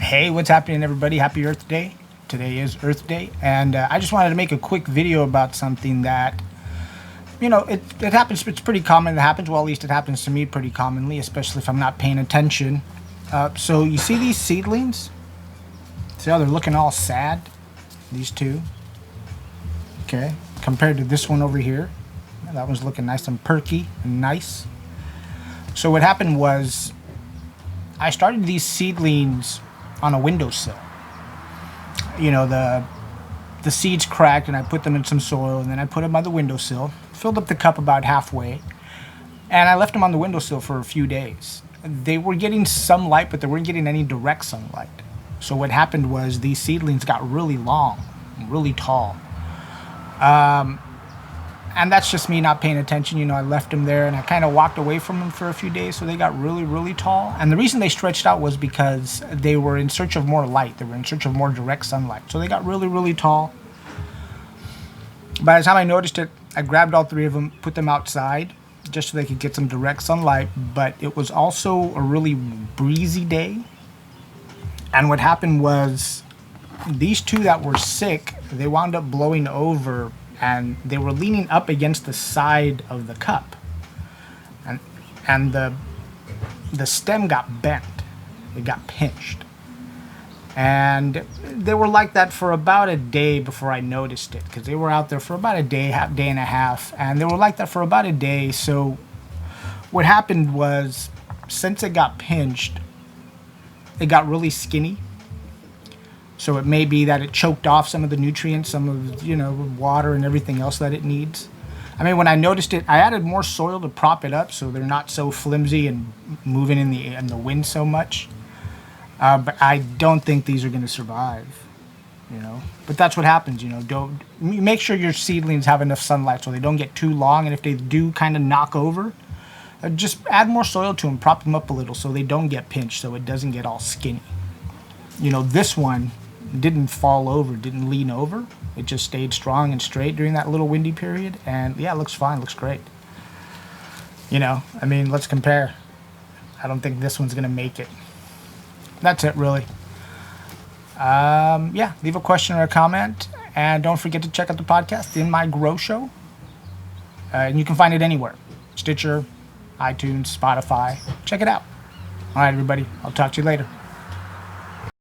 Hey, what's happening, everybody? Happy Earth Day. Today is Earth Day, and I just wanted to make a quick video about something that, it happens. It's pretty common. It happens, well, at least it happens to me pretty commonly, especially if I'm not paying attention. So you see these seedlings? See how they're looking all sad? These two. Okay, compared to this one over here. That one's looking nice and perky and nice. So what happened was I started these seedlings on a windowsill. The seeds cracked and I put them in some soil, and then I put them on the windowsill, filled up the cup about halfway, and I left them on the windowsill for a few days. They were getting some light, but they weren't getting any direct sunlight. So what happened was these seedlings got really long, really tall. And that's just me not paying attention. I left them there and I kind of walked away from them for a few days, so they got really, really tall. And the reason they stretched out was because they were in search of more light. They were in search of more direct sunlight. So they got really, really tall. By the time I noticed it, I grabbed all three of them, put them outside just so they could get some direct sunlight. But it was also a really breezy day. And what happened was these two that were sick, they wound up blowing over, and they were leaning up against the side of the cup, and the stem got bent. It got pinched, and they were like that for about a day before I noticed it, because they were out there for about a day and a half, and they were like that for about a day. So what happened was, since it got pinched, it got really skinny. So it may be that it choked off some of the nutrients, some of, water and everything else that it needs. I mean, when I noticed it, I added more soil to prop it up so they're not so flimsy and moving in the wind so much. But I don't think these are going to survive, But that's what happens, Don't make sure your seedlings have enough sunlight so they don't get too long. And if they do kind of knock over, just add more soil to them, prop them up a little so they don't get pinched, so it doesn't get all skinny. This one didn't fall over, didn't lean over. It just stayed strong and straight during that little windy period. And yeah, it looks fine, looks great. Let's compare. I don't think this one's going to make it. That's it, really. Leave a question or a comment. And don't forget to check out the podcast, In My Grow Show. And you can find it anywhere. Stitcher, iTunes, Spotify. Check it out. All right, everybody. I'll talk to you later.